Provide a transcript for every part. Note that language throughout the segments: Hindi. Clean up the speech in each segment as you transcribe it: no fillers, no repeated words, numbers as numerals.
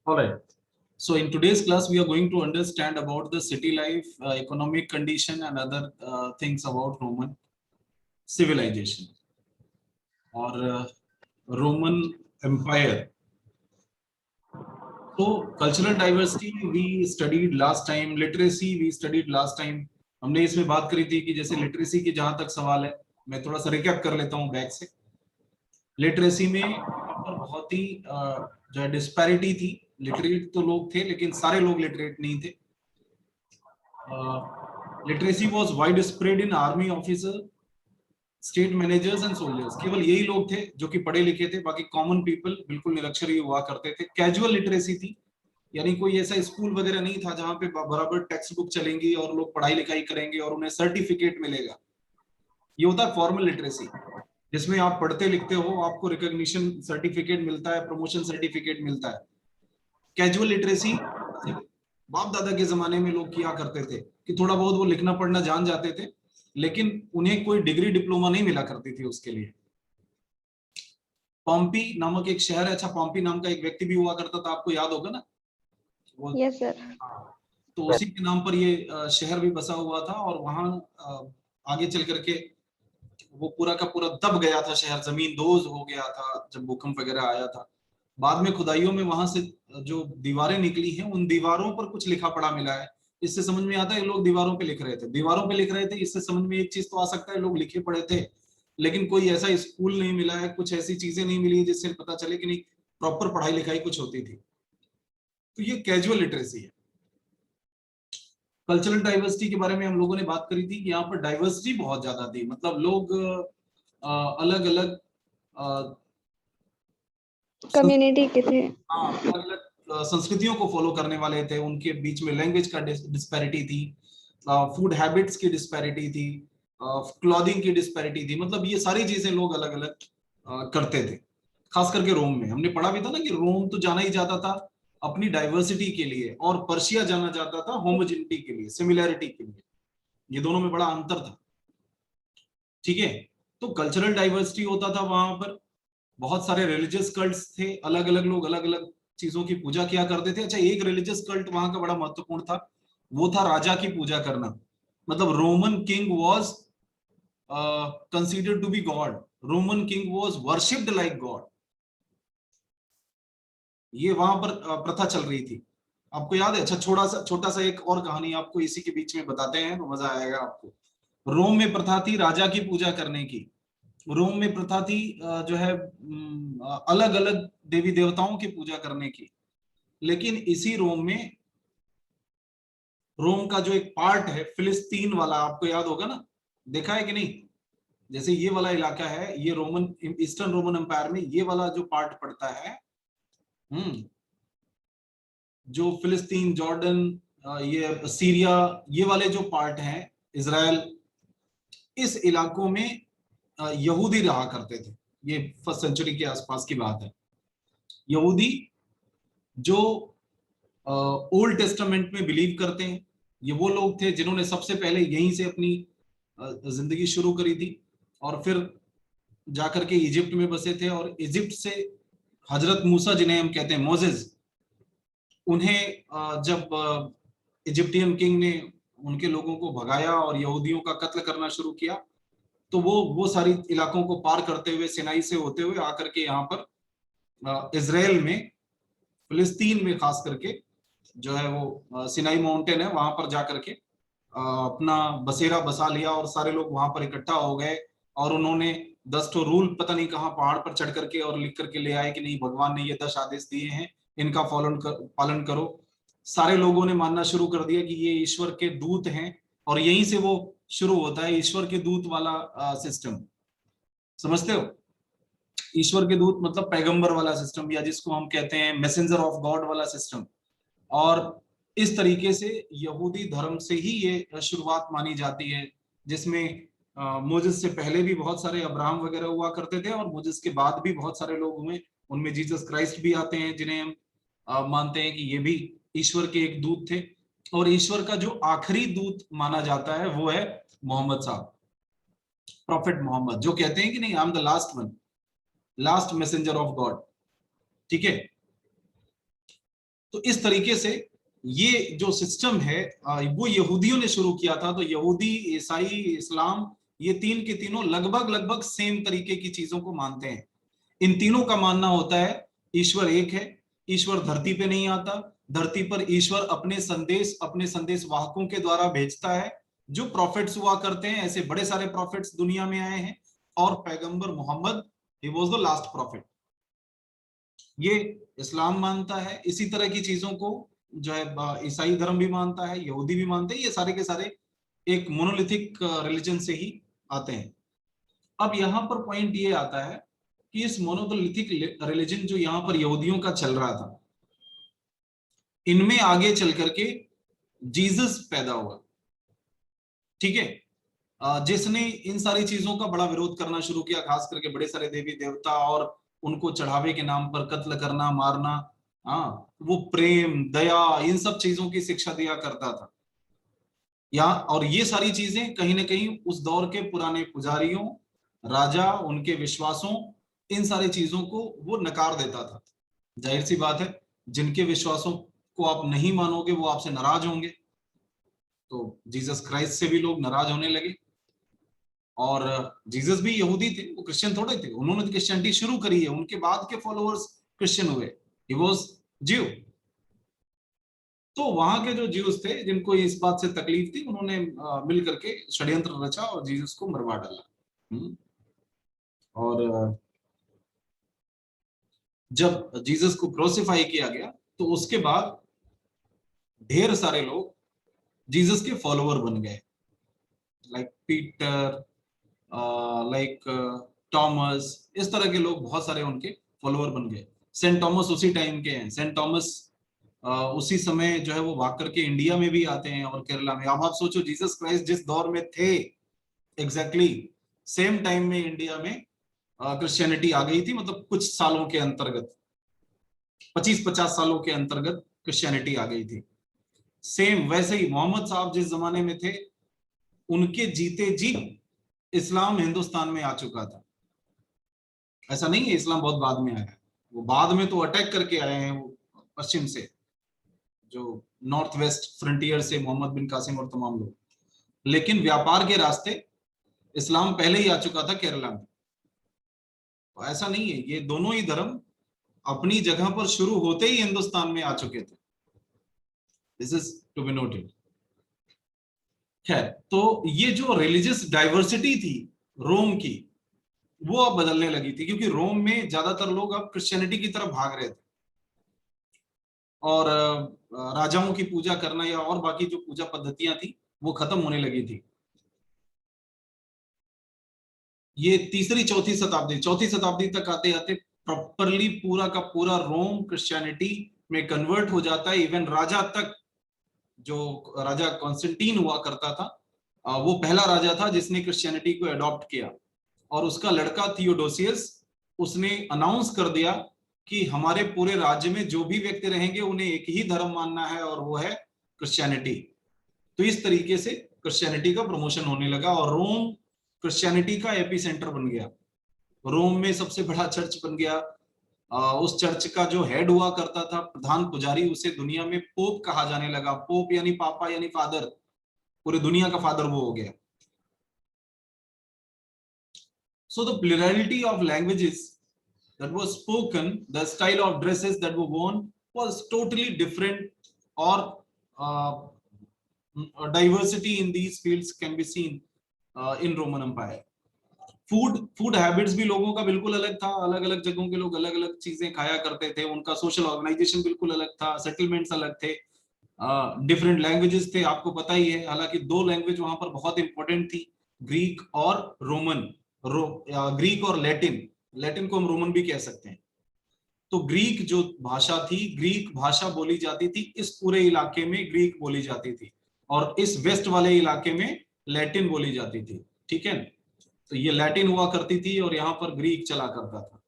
All right. So in today's class, we are going to understand about the city life, economic condition, and other things about Roman civilization or Roman Empire. So cultural diversity we studied last time, literacy we studied last time. हमने इसमें बात करी थी कि जैसे लिटरेसी की जहां तक सवाल है, मैं थोड़ा सा रिकैप कर लेता हूं बैक से। लिटरेसी में यहाँ पर बहुत ही जो है डिस्पैरिटी थी। लिटरेट तो लोग थे लेकिन सारे लोग लिटरेट नहीं थे। Literacy was wide spread in army officer, state managers and soldiers. केवल यही लोग थे जो कि पढ़े लिखे थे, बाकी कॉमन पीपल बिल्कुल निरक्षर ही हुआ करते थे। कैजुअल लिटरेसी थी, यानी कोई ऐसा स्कूल वगैरह नहीं था जहां पे बराबर टेक्स्ट बुक चलेंगी और लोग पढ़ाई लिखाई करेंगे और उन्हें सर्टिफिकेट मिलेगा। ये होता है फॉर्मल लिटरेसी, जिसमें आप पढ़ते लिखते हो, आपको रिकॉग्निशन सर्टिफिकेट मिलता है, प्रमोशन सर्टिफिकेट मिलता है। कैजुअल लिटरेसी बाप दादा के जमाने में लोग किया करते थे कि थोड़ा बहुत वो लिखना पढ़ना जान जाते थे, लेकिन उन्हें कोई डिग्री डिप्लोमा नहीं मिला करती थी उसके लिए। पॉम्पी नामक एक शहर है, अच्छा पॉम्पी नाम का एक व्यक्ति भी हुआ करता था, आपको याद होगा ना वो? Yes sir. तो उसी के नाम पर ये शहर भी बसा हुआ था और वहां आगे चल करके वो पूरा का पूरा दब गया था शहर, जमीन दोज हो गया था जब भूकंप वगैरह आया था। बाद में खुदाइयों में वहां से जो दीवारें निकली हैं, उन दीवारों पर कुछ लिखा पढ़ा मिला है। इससे समझ में आता है लोग दीवारों पे लिख रहे थे, दीवारों पे लिख रहे थे। इससे समझ में एक चीज तो आ सकता है लोग लिखे पढ़े थे, लेकिन कोई ऐसा स्कूल नहीं मिला है, कुछ ऐसी चीजें नहीं मिली जिससे पता चले कि नहीं प्रॉपर पढ़ाई लिखाई कुछ होती थी। तो ये कैजुअल लिटरेसी है। कल्चरल डाइवर्सिटी के बारे में हम लोगों ने बात करी थी कि यहाँ पर डाइवर्सिटी बहुत ज्यादा थी, मतलब लोग अलग अलग कम्युनिटी के थे। अलग अलग संस्कृतियों को फॉलो करने वाले थे। उनके बीच में लैंग्वेज का डिस्पैरिटी थी, फूड हैबिट्स की डिस्पैरिटी थी, क्लॉथिंग की डिस्पैरिटी थी। मतलब ये सारी चीजें लोग अलग अलग करते थे। खास करके रोम में हमने पढ़ा भी था ना कि रोम तो जाना ही जाता था अपनी डाइवर्सिटी के लिए, और पर्शिया जाना जाता था होमोजेनिटी के लिए, सिमिलैरिटी के लिए। ये दोनों में बड़ा अंतर था, ठीक है। तो कल्चरल डाइवर्सिटी होता था वहां पर, बहुत सारे रिलीजियस कल्ट्स थे, अलग अलग लोग अलग अलग चीजों की पूजा किया करते थे। अच्छा, एक रिलीजियस कल्ट वहां का बड़ा महत्वपूर्ण था, वो था राजा की पूजा करना। मतलब Roman king was considered to be god, Roman king was worshipped like god. ये वहां पर प्रथा चल रही थी, आपको याद है? अच्छा, छोटा सा एक और कहानी आपको इसी के बीच में बताते हैं तो मजा आएगा आपको। रोम में प्रथा थी राजा की पूजा करने की। रोम में प्रथा थी जो है अलग अलग देवी देवताओं की पूजा करने की। लेकिन इसी रोम में, रोम का जो एक पार्ट है फिलिस्तीन वाला, आपको याद होगा ना, देखा है कि नहीं? जैसे ये वाला इलाका है, ये रोमन ईस्टर्न रोमन एम्पायर में ये वाला जो पार्ट पड़ता है, जो फिलिस्तीन, जॉर्डन, ये सीरिया, ये वाले जो पार्ट हैं, इजराइल, इस इलाकों में यहूदी रहा करते थे। ये फर्स्ट सेंचुरी के आसपास की बात है। यहूदी जो ओल्ड टेस्टामेंट में बिलीव करते हैं, ये वो लोग थे जिन्होंने सबसे पहले यहीं से अपनी जिंदगी शुरू करी थी, और फिर जाकर के इजिप्ट में बसे थे। और इजिप्ट से हजरत मूसा, जिन्हें हम कहते हैं मोजेस, उन्हें जब इजिप्टियन किंग ने उनके लोगों को भगाया और यहूदियों का कत्ल करना शुरू किया, तो वो सारी इलाकों को पार करते हुए, सिनाई से होते हुए आकर के यहाँ पर इजराइल में, फिलिस्तीन में खास करके जो है वो सिनाई माउंटेन है, वहां पर जाकर के अपना बसेरा बसा लिया और सारे लोग वहां पर इकट्ठा हो गए। और उन्होंने 10 ठो रूल पता नहीं कहाँ पहाड़ पर चढ़ करके और लिख करके ले आए कि नहीं, भगवान ने ये 10 आदेश दिए हैं, इनका पालन करो। सारे लोगों ने मानना शुरू कर दिया कि ये ईश्वर के दूत हैं, और यहीं से वो शुरू होता है ईश्वर के दूत वाला सिस्टम। समझते हो? ईश्वर के दूत मतलब पैगंबर वाला सिस्टम, या जिसको हम कहते हैं मैसेंजर ऑफ गॉड वाला सिस्टम। और इस तरीके से यहूदी धर्म से ही ये शुरुआत मानी जाती है, जिसमें मोजेस से पहले भी बहुत सारे अब्राहम वगैरह हुआ करते थे, और मोजेस के बाद भी बहुत सारे लोग हुए। उनमें जीसस क्राइस्ट भी आते हैं, जिन्हें हम मानते हैं कि ये भी ईश्वर के एक दूत थे। और ईश्वर का जो आखिरी दूत माना जाता है वो है मोहम्मद साहब, प्रॉफिट मोहम्मद, जो कहते हैं कि नहीं, I am the last one, last messenger of God. ठीक है। तो इस तरीके से ये जो सिस्टम है वो यहूदियों ने शुरू किया था। तो यहूदी, ईसाई, इस्लाम, ये तीन के तीनों लगभग लगभग सेम तरीके की चीजों को मानते हैं। इन तीनों का मानना होता है ईश्वर एक है, ईश्वर धरती पे नहीं आता, धरती पर ईश्वर अपने संदेश वाहकों के द्वारा भेजता है, जो प्रॉफिट्स हुआ करते हैं। ऐसे बड़े सारे प्रॉफिट्स दुनिया में आए हैं, और पैगंबर Muhammad, he was the last prophet. ये इस्लाम मानता है। इसी तरह की चीजों को जो है ईसाई धर्म भी मानता है, यहूदी भी मानते हैं। ये सारे के सारे एक मोनोलिथिक रिलीजन से ही आते हैं। अब यहाँ पर पॉइंट ये आता है कि इस मोनोलिथिक रिलीजन जो यहाँ पर यहूदियों का चल रहा था, इनमें आगे चल करके जीसस पैदा हुआ, ठीक है, जिसने इन सारी चीजों का बड़ा विरोध करना शुरू किया, खास करके बड़े सारे देवी देवता और उनको चढ़ावे के नाम पर कत्ल करना, मारना। हाँ, वो प्रेम, दया, इन सब चीजों की शिक्षा दिया करता था। और ये सारी चीजें कहीं ना कहीं उस दौर के पुराने पुजारियों, राजा, उनके विश्वासों, इन सारी चीजों को वो नकार देता था। जाहिर सी बात है, जिनके विश्वासों को आप नहीं मानोगे वो आपसे नाराज होंगे। तो जीसस क्राइस्ट से भी लोग नाराज होने लगे। और जीसस भी यहूदी थे, वो क्रिश्चियन थोड़े थे। उन्होंने तो क्रिश्चियनिटी शुरू करी है, उनके बाद के फॉलोअर्स क्रिश्चियन हुए। ही वाज ज्यू। तो वहां के जो ज्यूज थे, जिनको इस बात से तकलीफ थी, उन्होंने मिल करके षड्यंत्र रचा और जीसस को मरवा डाला। और जब जीसस को क्रूसिफाई किया गया, तो उसके बाद ढेर सारे लोग जीसस के फॉलोअर बन गए, लाइक पीटर, लाइक टॉमस। इस तरह के लोग बहुत सारे उनके फॉलोअर बन गए। सेंट थॉमस उसी टाइम के हैं। सेंट थॉमस उसी समय जो है वो भाग करके इंडिया में भी आते हैं और केरला में। अब आप सोचो, जीसस क्राइस्ट जिस दौर में थे, एग्जैक्टली सेम टाइम में इंडिया में क्रिश्चियनिटी आ गई थी। मतलब कुछ सालों के अंतर्गत, 25-50 सालों के अंतर्गत क्रिश्चियनिटी आ गई थी। सेम वैसे ही मोहम्मद साहब जिस जमाने में थे, उनके जीते जी इस्लाम हिंदुस्तान में आ चुका था। ऐसा नहीं है इस्लाम बहुत बाद में आया है, वो बाद में तो अटैक करके आए हैं, वो पश्चिम से, जो नॉर्थ वेस्ट फ्रंटियर से मोहम्मद बिन कासिम और तमाम लोग। लेकिन व्यापार के रास्ते इस्लाम पहले ही आ चुका था केरला में। तो ऐसा नहीं है, ये दोनों ही धर्म अपनी जगह पर शुरू होते ही हिंदुस्तान में आ चुके थे। This is to be noted. खैर, तो ये जो रिलीजियस डाइवर्सिटी थी रोम की, वो अब बदलने लगी थी, क्योंकि रोम में ज्यादातर लोग अब क्रिश्चियनिटी की तरफ भाग रहे थे। और राजाओं की पूजा करना या और बाकी जो पूजा पद्धतियां थी, वो खत्म होने लगी थी। ये चौथी शताब्दी तक आते आते प्रॉपरली पूरा का पूरा रोम क्रिश्चियनिटी में कन्वर्ट हो जाता है। इवन राजा तक, जो राजा कॉन्स्टेंटीन हुआ करता था, वो पहला राजा था जिसने क्रिश्चियनिटी को अडॉप्ट किया। और उसका लड़का थियोडोसियस, उसने अनाउंस कर दिया कि हमारे पूरे राज्य में जो भी व्यक्ति रहेंगे उन्हें एक ही धर्म मानना है, और वो है क्रिश्चियनिटी। तो इस तरीके से क्रिश्चियनिटी का प्रमोशन होने लगा और रोम क्रिश्चियनिटी का एपी सेंटर बन गया। रोम में सबसे बड़ा चर्च बन गया। उस चर्च का जो हेड हुआ करता था, प्रधान पुजारी, उसे दुनिया में पोप कहा जाने लगा। पोप यानी पापा यानी फादर, पूरी दुनिया का फादर वो हो गया। So the plurality of languages that was spoken, the style of dresses that were worn was totally different, or diversity in these fields can be seen in Roman Empire. Food habits भी लोगों का बिल्कुल अलग था। अलग अलग जगहों के लोग अलग अलग चीजें खाया करते थे। उनका सोशल ऑर्गेनाइजेशन बिल्कुल अलग था, सेटलमेंट्स अलग थे, डिफरेंट लैंग्वेजेस थे। आपको पता ही है, हालांकि दो लैंग्वेज वहां पर बहुत इंपॉर्टेंट थी, ग्रीक और रोमन। ग्रीक और लैटिन, लैटिन को हम रोमन भी कह सकते हैं। तो ग्रीक जो भाषा थी, ग्रीक भाषा बोली जाती थी इस पूरे इलाके में, ग्रीक बोली जाती थी, और इस वेस्ट वाले इलाके में लैटिन बोली जाती थी। ठीक है, तो ये लैटिन हुआ करती थी और यहाँ पर ग्रीक चला करता था।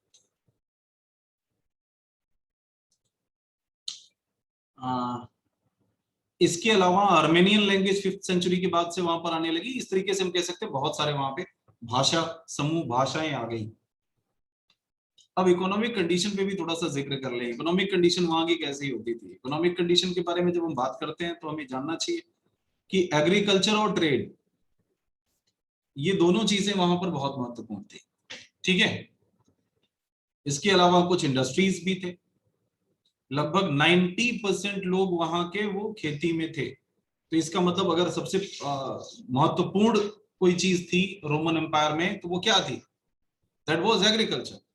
इसके अलावा आर्मेनियन लैंग्वेज 5th सेंचुरी के बाद से वहां पर आने लगी। इस तरीके से हम कह सकते हैं बहुत सारे वहां पे भाषा समूह, भाषाएं आ गई। अब इकोनॉमिक कंडीशन पे भी थोड़ा सा जिक्र कर लें। इकोनॉमिक कंडीशन वहां की कैसी होती थी? इकोनॉमिक कंडीशन के बारे में जब हम बात करते हैं तो हमें जानना चाहिए कि एग्रीकल्चर और ट्रेड, ये दोनों चीजें वहां पर बहुत महत्वपूर्ण थी। ठीक है, इसके अलावा कुछ इंडस्ट्रीज भी थे। लगभग 90% लोग वहां के वो खेती में थे। तो इसका मतलब अगर सबसे महत्वपूर्ण कोई चीज थी रोमन एम्पायर में तो वो क्या थी? That was agriculture.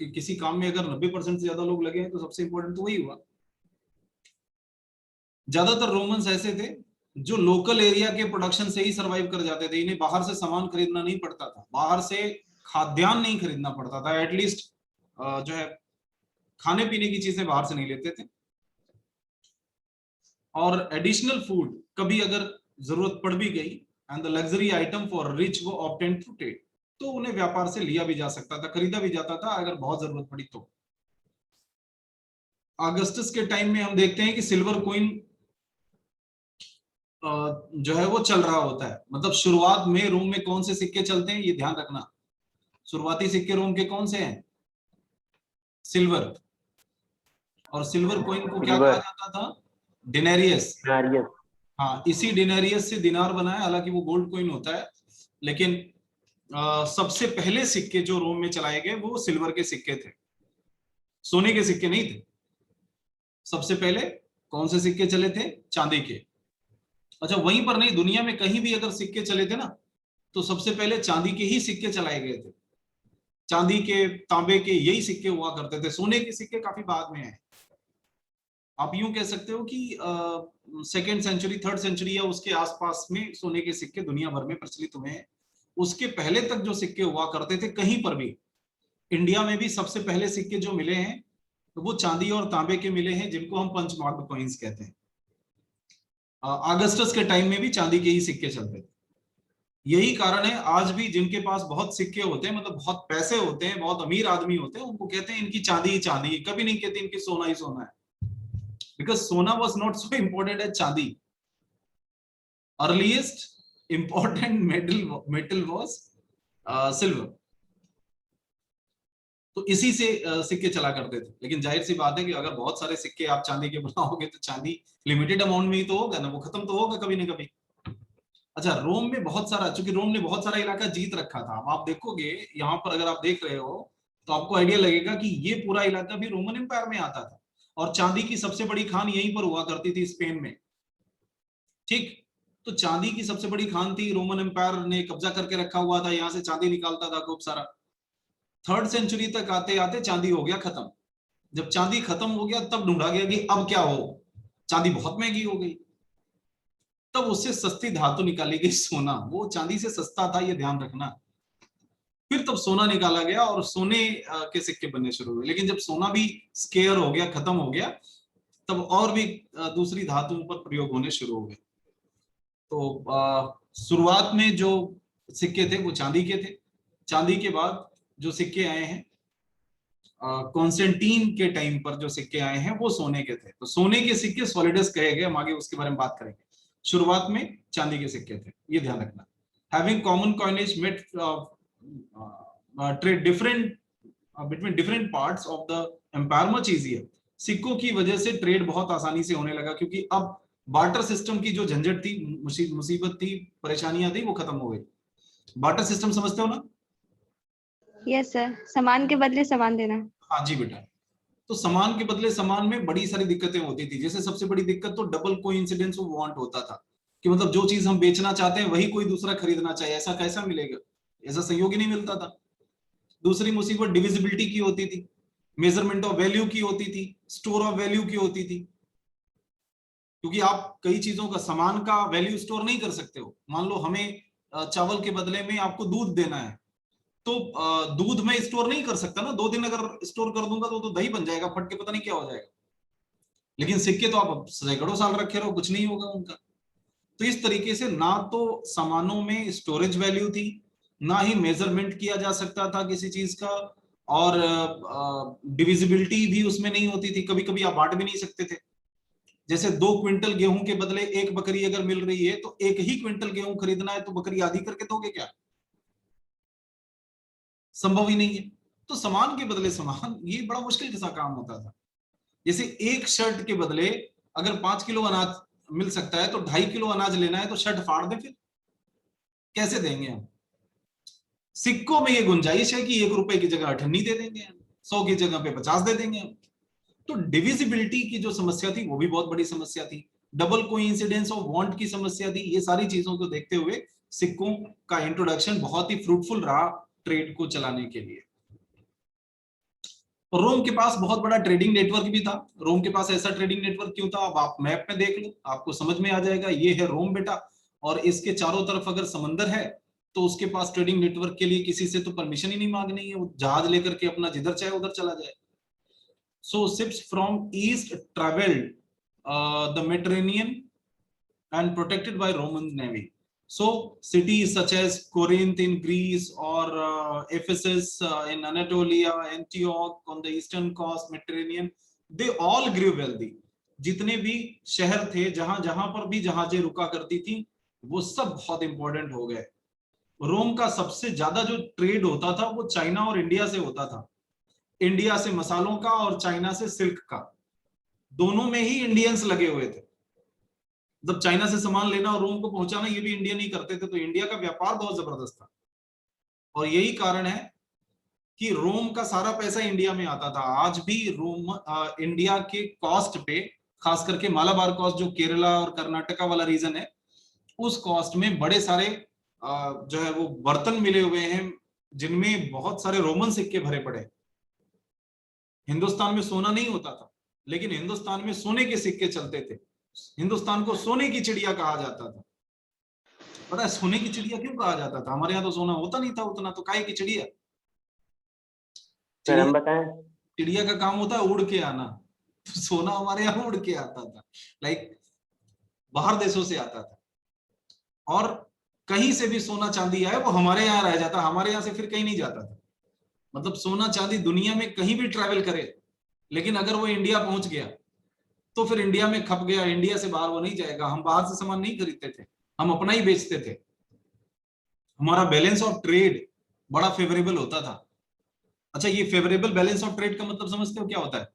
किसी काम में अगर 90% से ज्यादा लोग लगे हैं तो सबसे इंपॉर्टेंट तो वही हुआ। ज्यादातर रोमन्स ऐसे थे जो लोकल एरिया के प्रोडक्शन से ही सरवाइव कर जाते थे। इन्हें बाहर से सामान खरीदना नहीं पड़ता था, बाहर से खाद्यान्न नहीं खरीदना पड़ता था, एटलीस्ट जो है खाने पीने की चीजें बाहर से नहीं लेते थे। और एडिशनल फूड कभी अगर जरूरत पड़ भी गई and the luxury item for rich वो ऑब्टेन थ्रू ट्रेड, तो उन्हें व्यापार से लिया भी जा सकता था, खरीदा भी जाता था अगर बहुत जरूरत पड़ी तो। अगस्टस के टाइम में हम देखते हैं कि सिल्वर कॉइन जो है वो चल रहा होता है। मतलब शुरुआत में रोम में कौन से सिक्के चलते हैं ये ध्यान रखना। शुरुआती सिक्के रोम के कौन से हैं? सिल्वर। और सिल्वर कॉइन को क्या कहा सिल्वर, जाता था? डिनेरियस। नारियल। हाँ, इसी डिनेरियस से दिनार बना है, हालांकि वो गोल्ड कॉइन होता है। लेकिन सबसे पहले सिक्के जो रोम में चलाए गए वो सिल्वर के सिक्के थे, सोने के सिक्के नहीं थे। सबसे पहले कौन से सिक्के चले थे? चांदी के। अच्छा, वहीं पर नहीं, दुनिया में कहीं भी अगर सिक्के चले थे ना तो सबसे पहले चांदी के ही सिक्के चलाए गए थे। चांदी के, तांबे के यही सिक्के हुआ करते थे, सोने के सिक्के काफी बाद में आए। आप यूं कह सकते हो कि सेकेंड सेंचुरी, थर्ड सेंचुरी या उसके आसपास में सोने के सिक्के दुनिया भर में प्रचलित हुए हैं। उसके पहले तक जो सिक्के हुआ करते थे कहीं पर भी, इंडिया में भी सबसे पहले सिक्के जो मिले हैं तो वो चांदी और तांबे के मिले हैं, जिनको हम पंचमार्क कॉइन्स कहते हैं। अगस्टस के टाइम में भी चांदी के ही सिक्के चलते थे। यही कारण है आज भी जिनके पास बहुत सिक्के होते हैं, मतलब बहुत पैसे होते हैं, बहुत अमीर आदमी होते हैं, उनको कहते हैं इनकी चांदी ही चांदी है, कभी नहीं कहते इनकी सोना ही सोना है। Because sona was not so important as chandi. Earliest important metal was silver. तो इसी से सिक्के चला करते थे। लेकिन जाहिर सी बात है कि अगर बहुत सारे सिक्के आप चांदी के बनाओगे तो चांदी लिमिटेड अमाउंट में ही तो होगा ना, वो खत्म तो होगा कभी ना कभी। अच्छा, रोम में बहुत सारा, चूंकि रोम ने बहुत सारा इलाका जीत रखा था। अब आप देखोगे यहाँ पर, अगर आप देख रहे हो तो आपको आइडिया लगेगा कि ये पूरा इलाका भी रोमन एम्पायर में आता था। और चांदी की सबसे बड़ी खान यहीं पर हुआ करती थी, स्पेन में। ठीक, तो चांदी की सबसे बड़ी खान थी, रोमन एम्पायर ने कब्जा करके रखा हुआ था, यहाँ से चांदी निकालता था खूब सारा। थर्ड सेंचुरी तक आते आते चांदी हो गया खत्म। जब चांदी खत्म हो गया तब ढूंढा गया कि अब क्या हो, चांदी बहुत महंगी हो गई। तब उससे सस्ती धातु निकाली गई, सोना। वो चांदी से सस्ता था, ये ध्यान रखना। फिर तब सोना निकाला गया और सोने के सिक्के बनने शुरू हुए। लेकिन जब सोना भी स्केयर हो गया, खत्म हो गया, तब और भी दूसरी धातुओं पर प्रयोग होने शुरू हो गए। तो शुरुआत में जो सिक्के थे वो चांदी के थे। चांदी के बाद जो सिक्के आए हैं, कॉन्स्टेंटीन के टाइम पर जो सिक्के आए हैं वो सोने के थे। तो सोने के सिक्के सॉलिडस कहे गए, हम आगे उसके बारे में बात करेंगे। शुरुआत में चांदी के सिक्के थे, ये ध्यान रखना। Having common coinage made trade different between different parts of the empire much easier. सिक्कों की वजह से ट्रेड बहुत आसानी से होने लगा, क्योंकि अब बार्टर सिस्टम की जो झंझट थी, मुसीबत थी, परेशानियां थी, वो खत्म हो गई। बार्टर सिस्टम समझते हो ना? यस सर, सामान के बदले सामान देना। हाँ जी बेटा। तो सामान के बदले सामान में बड़ी सारी दिक्कतें होती थी। जैसे सबसे बड़ी दिक्कत तो डबल कोइंसिडेंस ऑफ वांट होता था, कि मतलब जो चीज हम बेचना चाहते हैं वही कोई दूसरा खरीदना चाहिए, ऐसा कैसा मिलेगा? ऐसा संयोग ही नहीं मिलता था। दूसरी मुसीबत डिविजिबिलिटी की होती थी, मेजरमेंट ऑफ वैल्यू की होती थी, स्टोर ऑफ वैल्यू की होती थी। क्योंकि आप कई चीजों का, सामान का वैल्यू स्टोर नहीं कर सकते हो। मान लो हमें चावल के बदले में आपको दूध देना है, तो दूध में स्टोर नहीं कर सकता ना। 2 दिन अगर स्टोर कर दूंगा तो दही बन जाएगा, फट के पता नहीं क्या हो जाएगा। लेकिन सिक्के तो आप सैकड़ों साल रखे रहो, कुछ नहीं होगा उनका। तो इस तरीके से ना तो सामानों में स्टोरेज वैल्यू थी, ना ही मेजरमेंट किया जा सकता था किसी चीज का, और डिविजिबिलिटी भी उसमें नहीं होती थी। कभी कभी आप बांट भी नहीं सकते थे। जैसे 2 क्विंटल गेहूं के बदले 1 बकरी अगर मिल रही है तो 1 ही क्विंटल गेहूं खरीदना है तो बकरी आधी करके दोगे क्या? संभव ही नहीं है। तो सामान के बदले सामान, ये बड़ा मुश्किल जैसा काम होता था। जैसे एक शर्ट के बदले अगर 5 किलो अनाज मिल सकता है तो 2.5 किलो अनाज लेना है तो शर्ट फाड़ दे, फिर कैसे देंगे हम? सिक्कों में ये गुंजाइश है कि 1 रुपए की जगह 98 दे देंगे हम, 100 की जगह पे 50 दे देंगे हम। तो डिविजिबिलिटी की जो समस्या थी वो भी बहुत बड़ी समस्या थी, डबल कोइंसिडेंस ऑफ वांट की समस्या थी। ये सारी चीजों को देखते हुए सिक्कों का इंट्रोडक्शन बहुत ही फ्रूटफुल रहा ट्रेड को चलाने के लिए। रोम के पास बहुत बड़ा ट्रेडिंग नेटवर्क भी था। रोम के पास ऐसा ट्रेडिंग नेटवर्क क्यों था, अब आप मैप में देख लो, आपको समझ में आ जाएगा। ये है रोम बेटा, और इसके चारों तरफ अगर समंदर है तो उसके पास ट्रेडिंग नेटवर्क के लिए किसी से तो परमिशन ही नहीं मांगनी है, वो जहाज लेकर के अपना जिधर चाहे उधर चला जाए। So ships from east traveled the Mediterranean and protected by Roman navy. So cities such as Corinth in Greece or Ephesus in Anatolia, Antioch on the eastern coast Mediterranean, they all grew wealthy. जितने भी शहर थे जहां जहां पर भी जहाजें रुका करती थी वो सब बहुत इंपॉर्टेंट हो गए। रोम का सबसे ज्यादा जो ट्रेड होता था वो चाइना और इंडिया से होता था। इंडिया से मसालों का और चाइना से सिल्क का, दोनों में ही इंडियंस लगे हुए थे। जब चाइना से सामान लेना और रोम को पहुंचाना ये भी इंडियन ही करते थे, तो इंडिया का व्यापार बहुत जबरदस्त था। और यही कारण है कि रोम का सारा पैसा इंडिया में आता था। आज भी रोम इंडिया के कॉस्ट पे, खास करके मालाबार कॉस्ट जो केरला और कर्नाटका वाला रीजन है, उस कॉस्ट में बड़े सारे जो है वो बर्तन मिले हुए हैं जिनमें बहुत सारे रोमन सिक्के भरे पड़े। हिंदुस्तान में सोना नहीं होता था, लेकिन हिंदुस्तान में सोने के सिक्के चलते थे। हिंदुस्तान को सोने की चिड़िया कहा जाता था। पता है सोने की चिड़िया क्यों कहा जाता था? हमारे यहाँ तो सोना होता नहीं था उतना, तो काहे की चिड़िया? सर हम बताएं। चिड़िया का काम होता है उड़ के आना, तो सोना हमारे यहाँ उड़ के आता था, लाइक बाहर देशों से आता था। और कहीं से भी सोना चांदी आए वो हमारे यहाँ रह जाता, हमारे यहाँ से फिर कहीं नहीं जाता था। मतलब सोना चांदी दुनिया में कहीं भी ट्रैवल करे, लेकिन अगर वो इंडिया पहुंच गया तो फिर इंडिया में खप गया, इंडिया से बाहर वो नहीं जाएगा। हम बाहर से सामान नहीं खरीदते थे, हम अपना ही बेचते थे। हमारा बैलेंस ऑफ ट्रेड बड़ा फेवरेबल होता था। अच्छा, ये फेवरेबल बैलेंस ऑफ ट्रेड का मतलब समझते हो क्या होता है?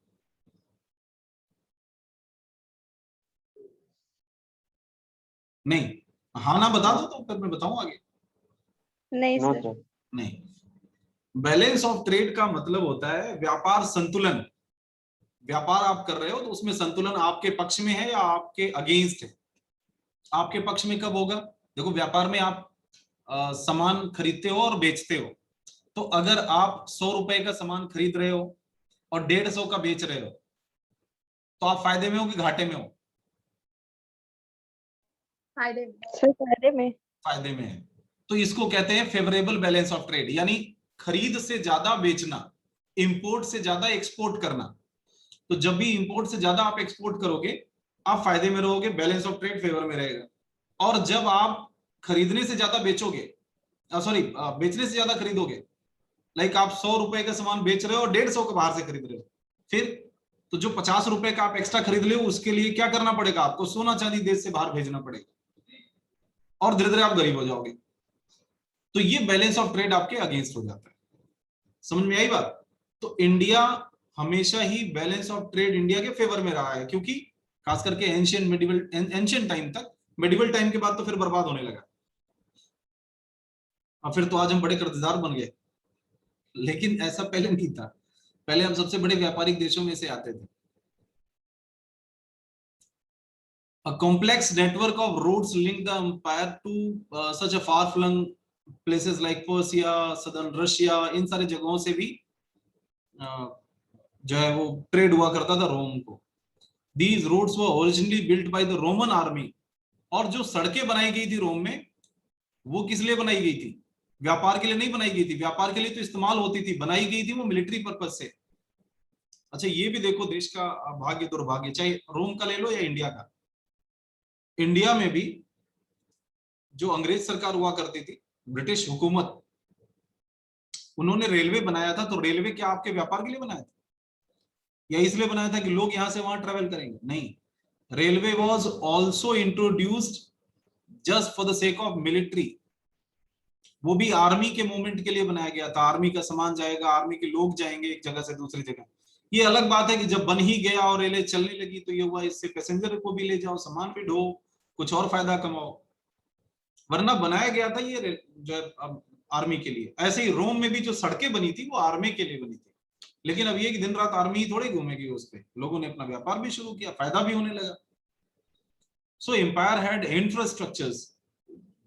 नहीं? हाँ ना बता दो तो फिर मैं बताऊं आगे। नहीं नो सर। सर। नहीं, बैलेंस ऑफ ट्रेड का मतलब होता है व्यापार संतुलन। व्यापार आप कर रहे हो तो उसमें संतुलन आपके पक्ष में है या आपके अगेंस्ट है। आपके पक्ष में कब होगा? देखो व्यापार में आप सामान खरीदते हो और बेचते हो, तो अगर आप 100 रुपए का सामान खरीद रहे हो और 150 का बेच रहे हो तो आप फायदे में हो कि घाटे में हो? फायदे में। सर फायदे में। फायदे में है। तो इसको कहते हैं फेवरेबल बैलेंस ऑफ ट्रेड, यानी खरीद से ज्यादा बेचना, इंपोर्ट से ज्यादा एक्सपोर्ट करना। तो जब भी इंपोर्ट से ज्यादा आप एक्सपोर्ट करोगे आप फायदे में रहोगे, बैलेंस ऑफ ट्रेड फेवर में रहेगा। और जब आप खरीदने से ज्यादा बेचोगे, सॉरी बेचने से ज्यादा खरीदोगे, लाइक आप 100 रुपए का सामान बेच रहे हो और 150 का बाहर से खरीद रहे हो, फिर तो जो 50 रुपए का आप एक्स्ट्रा खरीद ले उसके लिए क्या करना पड़ेगा? आपको सोना चांदी देश से बाहर भेजना पड़ेगा और धीरे धीरे आप गरीब हो जाओगे। तो ये बैलेंस ऑफ ट्रेड आपके अगेंस्ट हो जाता है। समझ में आई बात? तो इंडिया हमेशा ही बैलेंस ऑफ ट्रेड इंडिया के फेवर में रहा है, क्योंकि खास करके एंशिएंट टाइम तक। मेडिवल टाइम के बाद तो फिर बर्बाद होने लगा, और फिर तो आज हम बड़े कर्जदार बन गए। लेकिन ऐसा पहले नहीं था, पहले हम सबसे बड़े व्यापारिक देशों में से आते थे। A complex network of routes linked the empire to such a far-flung places like Persia, southern Russia, इन सारे जगहों से भी जो है वो ट्रेड हुआ करता था रोम को। These routes were originally built by the Roman army, और जो सड़कें बनाई गई थी रोम में वो किस लिए बनाई गई थी? व्यापार के लिए नहीं बनाई गई थी, व्यापार के लिए तो इस्तेमाल होती थी, बनाई गई थी वो मिलिट्री पर्पज से। अच्छा, ये भी देखो देश का भाग्य दुर्भाग्य, चाहे रोम का ले लो या इंडिया का। इंडिया में भी जो अंग्रेज सरकार हुआ करती थी, ब्रिटिश हुकूमत, उन्होंने रेलवे बनाया था, तो रेलवे क्या आपके व्यापार के लिए बनाया था या इसलिए बनाया था कि लोग यहां से वहां ट्रेवल करेंगे? नहीं, railway was also introduced just for the sake of military. वो भी आर्मी के मूवमेंट के लिए बनाया गया था। आर्मी का सामान जाएगा, आर्मी के लोग जाएंगे एक जगह से दूसरी जगह। ये अलग बात है कि जब बन ही गया और रेलें चलने लगी तो ये हुआ इससे पैसेंजर को भी ले जाओ, सामान भी ढो, कुछ और फायदा कमाओ। वरना बनाया गया था ये जो है अब आर्मी के लिए। ऐसे ही रोम में भी जो सड़कें बनी थी वो आर्मी के लिए बनी थी। लेकिन अब ये कि दिन रात आर्मी ही थोड़ी घूमेगी उस पे, लोगों ने अपना व्यापार भी शुरू किया, फायदा भी होने लगा। सो एम्पायर हैड इंफ्रास्ट्रक्चर्स,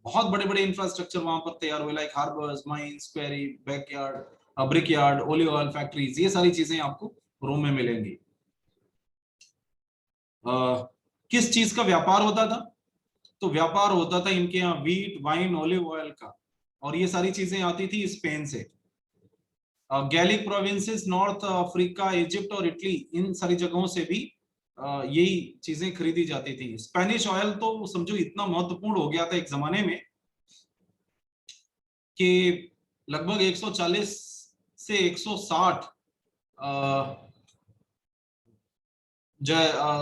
बहुत बड़े बड़े इंफ्रास्ट्रक्चर वहां पर तैयार हुए, like harbours, mines, query, backyard, brick yard, olive oil factories, ये सारी चीजें आपको रोम में मिलेंगी। किस चीज का व्यापार होता था? तो व्यापार होता था इनके यहाँ व्हीट, वाइन, ओलिव ऑयल का, और ये सारी चीजें आती थी स्पेन से। Gallic provinces, North Africa, Egypt और इटली, इन सारी जगहों से भी यही चीजें खरीदी जाती थी। स्पेनिश ऑयल तो समझो इतना महत्वपूर्ण हो गया था एक जमाने में कि लगभग 140 से 160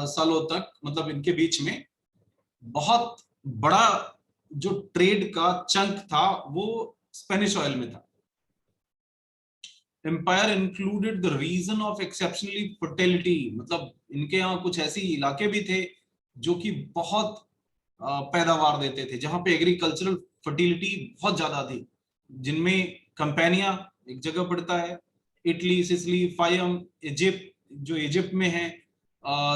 सालों तक, मतलब इनके बीच में बहुत बड़ा जो ट्रेड का चंक था वो स्पेनिश ऑयल में था। Empire included the region of exceptionally fertility, मतलब इनके यहाँ कुछ ऐसे इलाके भी थे जो कि बहुत पैदावार देते थे, जहां पे एग्रीकल्चरल फर्टिलिटी बहुत ज्यादा थी, जिनमें कंपेनिया एक जगह पड़ता है, इटली, सिसिली, फायम, इजिप्ट जो इजिप्ट में है,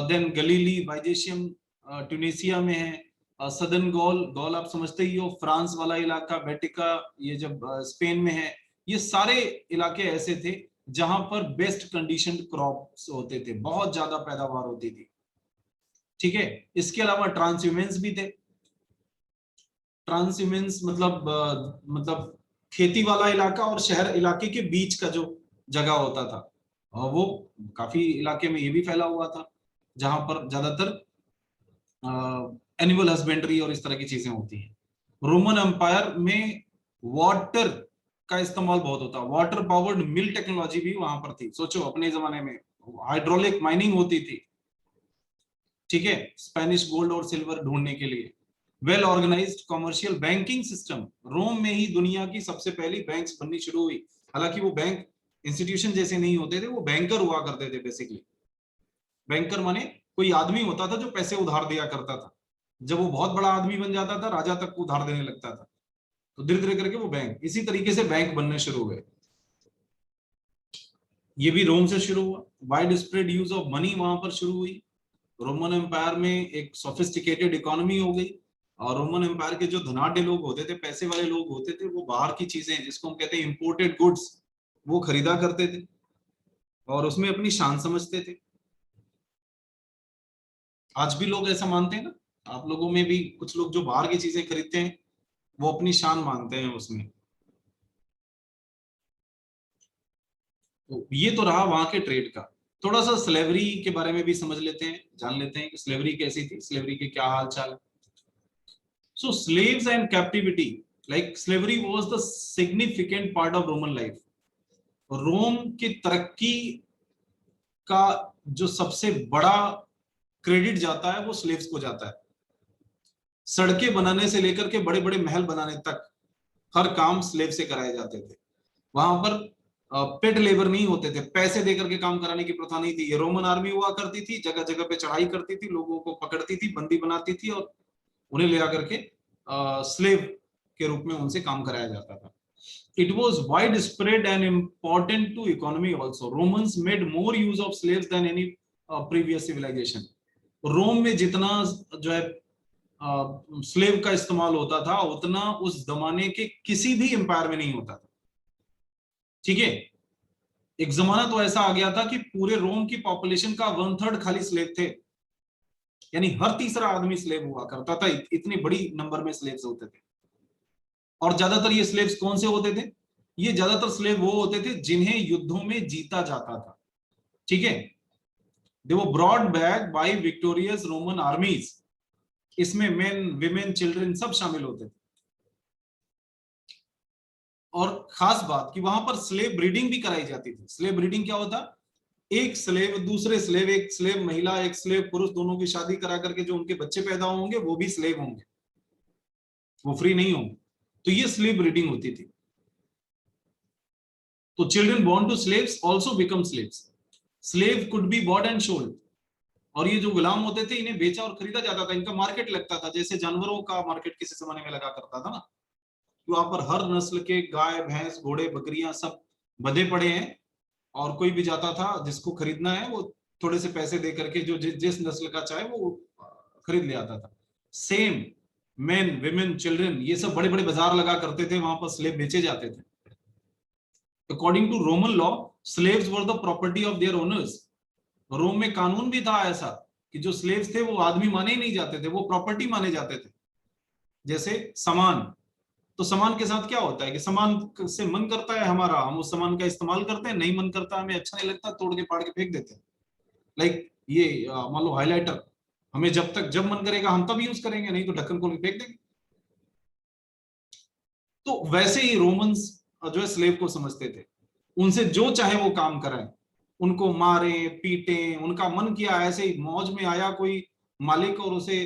देन गलीली, बाइजेशियम ट्यूनिसिया में है, सदर्न गॉल, गॉल आप समझते ही हो, फ्रांस वाला इलाका, बेटिका ये जब स्पेन में है, ये सारे इलाके ऐसे थे जहां पर बेस्ट कंडीशन क्रॉप्स होते थे, बहुत ज्यादा पैदावार होती थी। ठीक है, इसके अलावा ट्रांसह्यूमेंस भी थे। ट्रांसह्यूमेंस मतलब खेती वाला इलाका और शहर इलाके के बीच का जो जगह होता था, वो काफी इलाके में ये भी फैला हुआ था, जहां पर ज्यादातर एनिमल हस्बेंड्री और इस तरह की चीजें होती हैं। रोमन एम्पायर में वाटर का इस्तेमाल बहुत होता, वाटर पावर्ड मिल टेक्नोलॉजी भी वहां पर थी। सोचो अपने जमाने में हाइड्रोलिक माइनिंग होती थी, ठीक है, स्पेनिश गोल्ड और सिल्वर ढूंढने के लिए। Well organised commercial banking system, Rome में ही दुनिया की सबसे पहली बैंक्स बननी शुरू हुई। हालांकि वो बैंक इंस्टीट्यूशन जैसे नहीं होते थे, वो बैंकर हुआ करते थे बेसिकली। बैंकर माने कोई आदमी होता था जो पैसे उधार दिया करता था, जब वो बहुत बड़ा आदमी बन जाता था, राजा तक उधार देने लगता था, तो धीरे धीरे करके वो बैंक, इसी तरीके से बैंक बनने शुरू हुए। ये भी रोम से शुरू हुआ। Wide spread use of money वहां पर शुरू हुई। रोमन एम्पायर में एक सोफिस्टिकेटेड इकोनॉमी हो गई, और रोमन एम्पायर के जो धनाढ्य लोग होते थे, पैसे वाले लोग होते थे, वो बाहर की चीजें जिसको हम कहते हैं इंपोर्टेड गुड्स, वो खरीदा करते थे और उसमें अपनी शान समझते थे। आज भी लोग ऐसा मानते हैं ना, आप लोगों में भी कुछ लोग जो बाहर की चीजें खरीदते हैं वो अपनी शान मानते हैं उसमें। तो ये तो रहा वहां के ट्रेड का। थोड़ा सा स्लेवरी के बारे में भी समझ लेते हैं, जान लेते हैं कि स्लेवरी कैसी थी, स्लेवरी के क्या हाल चाल है। So slaves and captivity, like slavery was the significant part of Roman life. रोम की तरक्की का जो सबसे बड़ा क्रेडिट जाता है वो स्लेव्स को जाता है। सड़कें बनाने से लेकर के बड़े बड़े महल बनाने तक हर काम स्लेव से कराए जाते थे। वहां पर पेड लेबर नहीं होते थे, पैसे देकर के काम कराने की प्रथा नहीं थी। ये रोमन आर्मी हुआ करती थी, जगह जगह पे चढ़ाई करती थी, लोगों को पकड़ती थी, बंदी बनाती थी और उन्हें ले आकर के स्लेव के रूप में उनसे काम कराया जाता था। It was widespread and important to economy also. Romans made more use of slaves than any previous civilization. रोम में जितना जो है स्लेव का इस्तेमाल होता था उतना उस जमाने के किसी भी एम्पायर में नहीं होता था। ठीक है, एक जमाना तो ऐसा आ गया था कि पूरे रोम की पॉपुलेशन का 1/3 खाली स्लेव थे, यानी हर तीसरा आदमी स्लेव हुआ करता था, इतनी बड़ी नंबर में स्लेव्स होते थे। और ज्यादातर ये स्लेव्स कौन से होते थे? ये ज्यादातर स्लेव वो होते थे जिन्हें युद्धों में जीता जाता था। ठीक है, दे वो brought back by victorious Roman armies. इसमें मेन, विमेन, चिल्ड्रन सब शामिल होते थे। और खास बात कि वहां पर स्लेव ब्रीडिंग भी कराई जाती थी। स्लेव ब्रीडिंग क्या होता? एक स्लेव दूसरे स्लेव, एक स्लेव महिला एक स्लेव पुरुष, दोनों की शादी करा करके जो उनके बच्चे पैदा होंगे वो भी स्लेव होंगे, वो फ्री नहीं होंगे। तो ये स्लेव ब्रीडिंग होती थी। तो children born to slaves also become slaves. Slave could be bought and sold. और ये जो गुलाम होते थे इन्हें बेचा और खरीदा जाता था, इनका मार्केट लगता था, जैसे जानवरों का मार्केट किसी जमाने में लगा करता था ना। वहां पर हर नस्ल के गाय भैंस घोड़े बकरियां सब बंधे पड़े हैं, और कोई भी जाता था जिसको खरीदना है वो थोड़े से पैसे दे करके जो जिस नस्ल का चाहे वो खरीद ले आता था। सेम मेन विमेन चिल्ड्रन ये सब बड़े बड़े बाजार लगा करते थे, वहां पर स्लेव बेचे जाते थे। According to Roman law slaves were the property of their owners. Rome में कानून भी था ऐसा कि जो स्लेव्स थे वो आदमी माने ही नहीं जाते थे, वो प्रॉपर्टी माने जाते थे। जैसे सामान, तो सामान के साथ क्या होता है कि सामान से मन करता है हमारा, हम उस सामान का इस्तेमाल करते हैं, नहीं मन करता हमें अच्छा नहीं लगता तोड़ के पाड़ के फेंक देते हैं। लाइक ये मान लो हाइलाइटर, हमें जब मन करेगा हम तब यूज करेंगे, नहीं तो ढक्कन खोल के फेंक देंगे। तो वैसे ही रोमन्स जो है स्लेव को समझते थे, उनसे जो चाहे वो काम कराएं, उनको मारे पीटे, उनका मन किया ऐसे ही मौज में आया कोई मालिक और उसे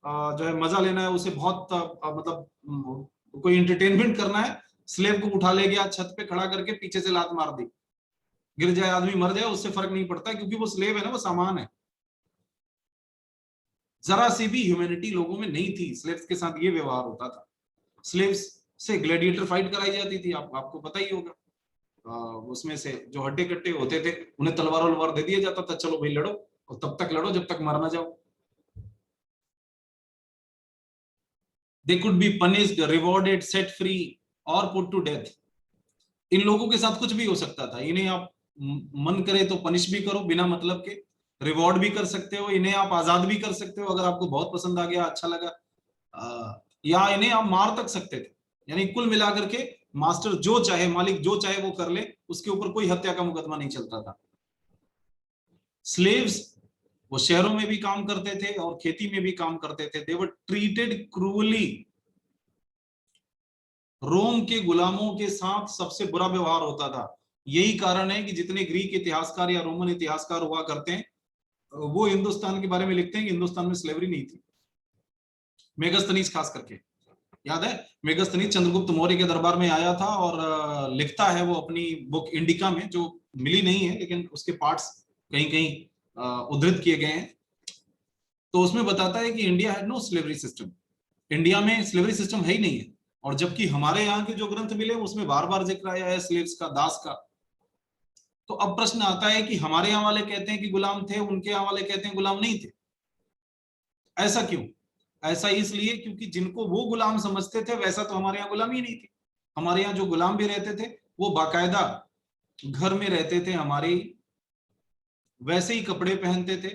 जो है मजा लेना है, उसे बहुत मतलब कोई एंटरटेनमेंट करना है, स्लेव को उठा ले गया छत पे खड़ा करके पीछे से लात मार दी, गिर जाए आदमी मर जाए उससे फर्क नहीं पड़ता, क्योंकि वो स्लेव है ना, वो सामान है। जरा सी भी ह्यूमैनिटी लोगों में नहीं थी, स्लेव्स के साथ ये व्यवहार होता था। स्लेव्स से ग्लैडिएटर फाइट कराई जाती थी, आपको पता ही होगा। उसमें से जो हड्डे कट्टे होते थे उन्हें तलवार वलवार दे दिया जाता था, चलो भाई लड़ो, और तब तक लड़ो जब तक मर ना जाओ। They could be punished, rewarded, set free और पुट टू डेथ। इन लोगों के साथ कुछ भी हो सकता था, इन्हें आप मन करे तो पनिश भी करो बिना मतलब के, रिवॉर्ड भी कर सकते हो, इन्हें आप आजाद भी कर सकते हो अगर आपको बहुत पसंद आ गया, अच्छा लगा, या इन्हें आप मार तक सकते थे। यानी कुल मिलाकर के मास्टर जो चाहे, मालिक जो चाहे वो कर ले, उसके ऊपर कोई हत्या का मुकदमा नहीं चलता था। स्लेव्स वो शहरों में भी काम करते थे और खेती में भी काम करते थे। दे वर ट्रीटेड क्रूअली। रोम के गुलामों के साथ सबसे बुरा व्यवहार होता था। यही कारण है कि जितने ग्रीक इतिहासकार या रोमन इतिहासकार हुआ करते हैं वो हिंदुस्तान के बारे में लिखते हैं कि हिंदुस्तान में स्लेवरी नहीं थी। मेगास्थनीज खास करके याद है, मेगास्थनीज चंद्रगुप्त मौर्य के दरबार में आया था और लिखता है वो अपनी बुक इंडिका में, जो मिली नहीं है लेकिन उसके पार्ट्स कहीं कहीं उद्धृत किए गए हैं। तो उसमें बताता है कि India had no slavery system, India में स्लेवरी सिस्टम है ही नहीं है। और जबकि हमारे यहाँ के जो ग्रंथ मिले उसमें बार बार जिक्र आया है स्लेव्स का, दास का। तो अब प्रश्न आता है कि हमारे यहाँ वाले कहते हैं कि गुलाम थे, उनके यहाँ वाले कहते हैं गुलाम नहीं थे। ऐसा क्यों? ऐसा इसलिए क्योंकि जिनको वो गुलाम समझते थे वैसा तो हमारे यहाँ गुलाम ही नहीं थी। हमारे यहाँ जो गुलाम भी रहते थे वो बाकायदा घर में रहते थे हमारे, वैसे ही कपड़े पहनते थे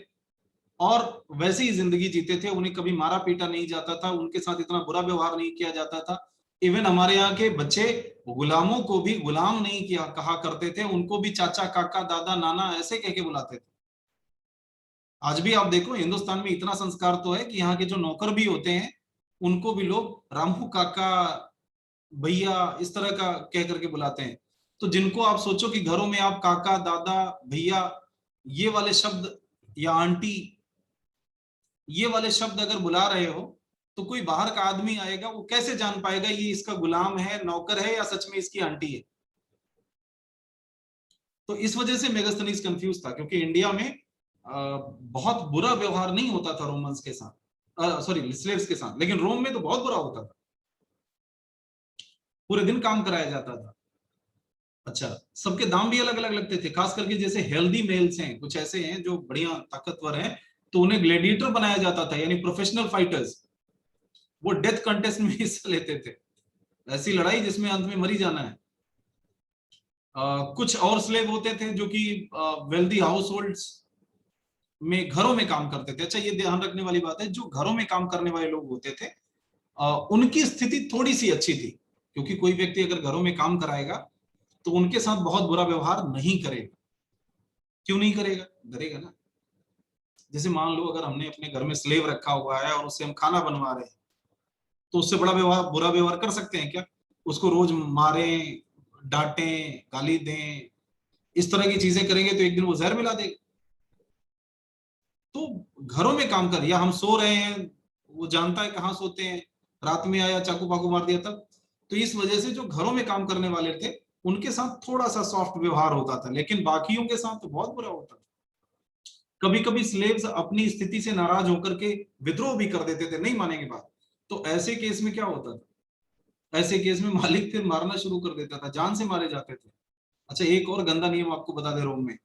और वैसे ही जिंदगी जीते थे। उन्हें कभी मारा पीटा नहीं जाता था, उनके साथ इतना बुरा व्यवहार नहीं किया जाता था। इवन हमारे यहाँ के बच्चे गुलामों को भी गुलाम नहीं किया कहा करते थे, उनको भी चाचा काका दादा नाना ऐसे कह के बुलाते थे। आज भी आप देखो हिंदुस्तान में इतना संस्कार तो है कि यहाँ के जो नौकर भी होते हैं उनको भी लोग रामू काका भैया इस तरह का कह करके बुलाते हैं। तो जिनको आप सोचो कि घरों में आप काका दादा भैया ये वाले शब्द या आंटी ये वाले शब्द अगर बुला रहे हो, तो कोई बाहर का आदमी आएगा वो कैसे जान पाएगा ये इसका गुलाम है, नौकर है, या सच में इसकी आंटी है। तो इस वजह से मेगास्थनीज कंफ्यूज था, क्योंकि इंडिया में बहुत बुरा व्यवहार नहीं होता था रोमन्स के साथ, सॉरी स्लेव्स के साथ, लेकिन रोम में तो बहुत बुरा होता था, पूरे दिन काम कराया जाता था। अच्छा, सबके दाम भी अलग अलग लगते थे, खास करके जैसे हेल्दी मेल्स हैं, कुछ ऐसे हैं जो बढ़िया ताकतवर हैं, तो उन्हें ग्लैडिएटर बनाया जाता था, यानी प्रोफेशनल फाइटर्स। वो डेथ कंटेस्ट में हिस्सा लेते थे, ऐसी लड़ाई जिसमें अंत में मरी जाना है। कुछ और स्लेव होते थे जो कि वेल्दी हाउस होल्ड्स में घरों में काम करते थे। अच्छा, ये ध्यान रखने वाली बात है, जो घरों में काम करने वाले लोग होते थे उनकी स्थिति थोड़ी सी अच्छी थी, क्योंकि कोई व्यक्ति अगर घरों में काम कराएगा तो उनके साथ बहुत बुरा व्यवहार नहीं करेगा। क्यों नहीं करेगा? डरेगा ना। जैसे मान लो अगर हमने अपने घर में स्लेव रखा हुआ है और उससे हम खाना बनवा रहे हैं, तो उससे बड़ा व्यवहार बुरा व्यवहार कर सकते हैं क्या? उसको रोज मारें, डांटें, गाली दें, इस तरह की चीजें करेंगे तो एक दिन वो जहर मिला देगा। तो घरों में काम कर, या हम सो रहे हैं, वो जानता है कहाँ सोते हैं, रात में आया चाकू पाकू मार दिया तब, तो इस वजह से जो घरों में काम करने वाले थे उनके साथ थोड़ा सा सॉफ्ट व्यवहार होता था, लेकिन बाकियों के साथ तो बहुत बुरा होता था। कभी कभी स्लेव्स अपनी स्थिति से नाराज होकर के विद्रोह भी कर देते थे, नहीं मानेंगे बात। तो ऐसे केस में क्या होता था, ऐसे केस में मालिक फिर मारना शुरू कर देता था, जान से मारे जाते थे। अच्छा, एक और गंदा नियम आपको बता दे रोम में,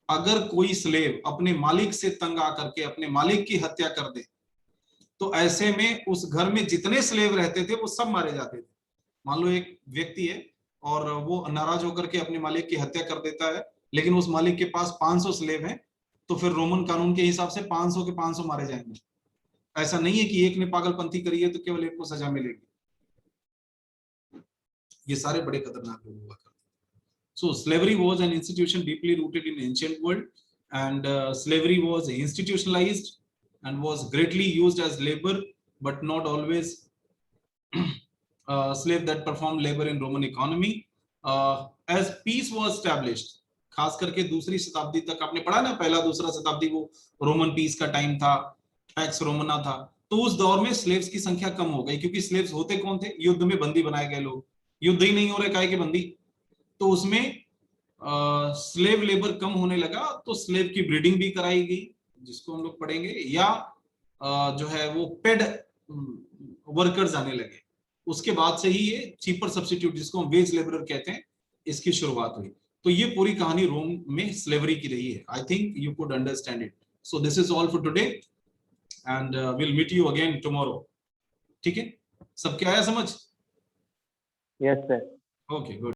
अगर कोई स्लेव अपने मालिक से तंग आकर के अपने मालिक की हत्या कर दे, तो ऐसे में उस घर में जितने स्लेव रहते थे वो सब मारे जाते थे। मान लो एक व्यक्ति है और वो नाराज होकर के अपने मालिक की हत्या कर देता है, लेकिन उस मालिक के पास 500 स्लेव हैं, तो फिर रोमन कानून के हिसाब से 500 के 500 मारे जाएंगे। ऐसा नहीं है कि एक ने पागलपंथी करी है तो केवल एक को सजा मिलेगी। ये सारे बड़े खतरनाक लोग हुआ करते। So slavery was an institution deeply rooted in ancient world, and slavery was institutionalized and was greatly used as labor, but not always slave that performed labor in Roman economy. As peace was established, खास करके दूसरी शताब्दी तक, आपने पढ़ा ना, पहला दूसरा शताब्दी वो रोमन पीस का टाइम था, पैक्स रोमना था। तो उस दौर में स्लेव्स की संख्या कम हो गई, क्योंकि स्लेव्स होते कौन थे, युद्ध में बंदी बनाए गए लोग। युद्ध ही नहीं हो रहे काहे के बंदी, तो उसमें स्लेव लेबर कम होने लगा, तो स्लेव की ब्रीडिंग भी कराई गई, जिसको हम लोग पढ़ेंगे, या जो है वो पेड वर्कर्स आने लगे। उसके बाद से ही ये चीपर सब्स्टिट्यूट, जिसको हम वेज लेबरर कहते हैं, इसकी शुरुआत हुई। तो ये पूरी कहानी रोम में स्लेवरी की रही है। I think you could understand it. So this is all for today and will meet you again tomorrow. ठीक है, सबके आया समझ? Yes sir. Okay, good.